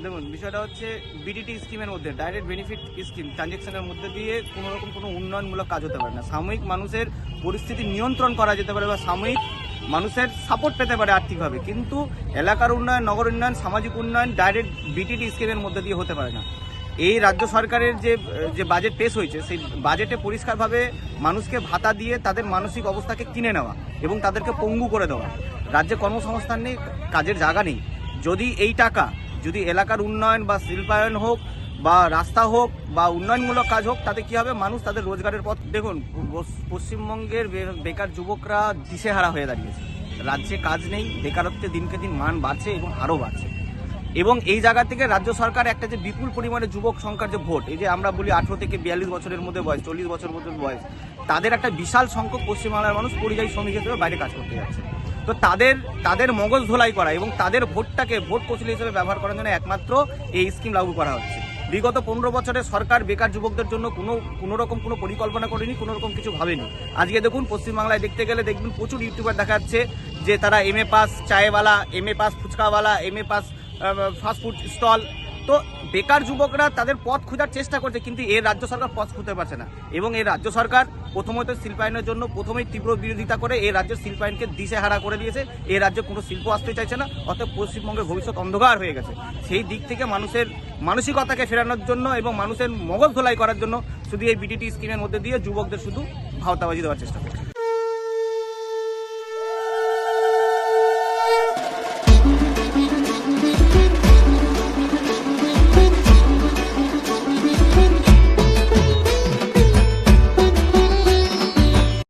দেখুন, বিষয়টা হচ্ছে বিডিটি স্কিমের মধ্যে, ডাইরেক্ট বেনিফিট স্কিম ট্রানজ্যাকশনের মধ্যে দিয়ে কোনো রকম কোনো উন্নয়নমূলক কাজ হতে পারে না। সাময়িক মানুষের পরিস্থিতি নিয়ন্ত্রণ করা যেতে পারে বা সাময়িক মানুষের সাপোর্ট পেতে পারে আর্থিকভাবে, কিন্তু এলাকার উন্নয়ন, নগর উন্নয়ন, সামাজিক উন্নয়ন ডাইরেক্ট বিটিটি স্কিমের মধ্যে দিয়ে হতে পারে না। এই রাজ্য সরকারের যে বাজেট পেশ হয়েছে, সেই বাজেটে পরিষ্কারভাবে মানুষকে ভাতা দিয়ে তাদের মানসিক অবস্থাকে কিনে নেওয়া এবং তাদেরকে পঙ্গু করে দেওয়া। রাজ্যে কর্মসংস্থান নেই, কাজের জায়গা নেই। যদি এই টাকা যদি এলাকার উন্নয়ন বা শিল্পায়ন হোক বা রাস্তা হোক বা উন্নয়নমূলক কাজ হোক, তাতে কি হবে, মানুষ তাদের রোজগারের পথ। দেখুন, পশ্চিমবঙ্গের বেকার যুবকরা দিশেহারা হয়ে দাঁড়িয়েছে। রাজ্যে কাজ নেই, বেকারত্বে দিনকে দিন মান বাড়ছে এবং আরও বাড়ছে। এবং এই জায়গা থেকে রাজ্য সরকার একটা যে বিপুল পরিমাণে যুবক সংখ্যার যে ভোট, এই যে আমরা বলি 18 থেকে 42 বছরের মধ্যে বয়স, 40 বছর মধ্যে বয়স, তাদের একটা বিশাল সংখ্যক পশ্চিমবাংলার মানুষ পরিযায়ী শ্রমিক হিসেবে বাইরে কাজ করতে যাচ্ছে। তো তাদের মগজ ধোলাই করা এবং তাদের ভোটটাকে ভোট কৌশল হিসেবে ব্যবহার করার জন্য একমাত্র এই স্কিম লাগু করা হচ্ছে। বিগত 15 বছরে সরকার বেকার যুবকদের জন্য কোনো রকম কোনো পরিকল্পনা করেনি, কোনো রকম কিছু ভাবেনি। আজকে দেখুন, পশ্চিমবাংলায় দেখতে গেলে দেখবেন প্রচুর ইউটিউবার দেখা যাচ্ছে যে তারা MA পাস চায়ওয়ালা, MA পাস ফুচকাওয়ালা, MA পাস ফাস্টফুড স্টল। তো বেকার যুবকরা তাদের পথ খোঁজার চেষ্টা করছে, কিন্তু এর রাজ্য সরকার পথ খুঁজতে পারছে না। এবং এই রাজ্য সরকার প্রথমত শিল্পায়নের জন্য প্রথমেই তীব্র বিরোধিতা করে এই রাজ্যের শিল্পায়নকে দিশেহারা করে দিয়েছে। এই রাজ্যে কোনো শিল্প আসতে চাইছে না, অতএব পশ্চিমবঙ্গের ভবিষ্যৎ অন্ধকার হয়ে গেছে। সেই দিক থেকে মানুষের মানসিকতাকে ফেরানোর জন্য এবং মানুষের মগজ ধোলাই করার জন্য শুধু এই বিটিটি স্কিমের মধ্যে দিয়ে যুবকদের শুধু ভাওতাবাজি দেওয়ার চেষ্টা করছে।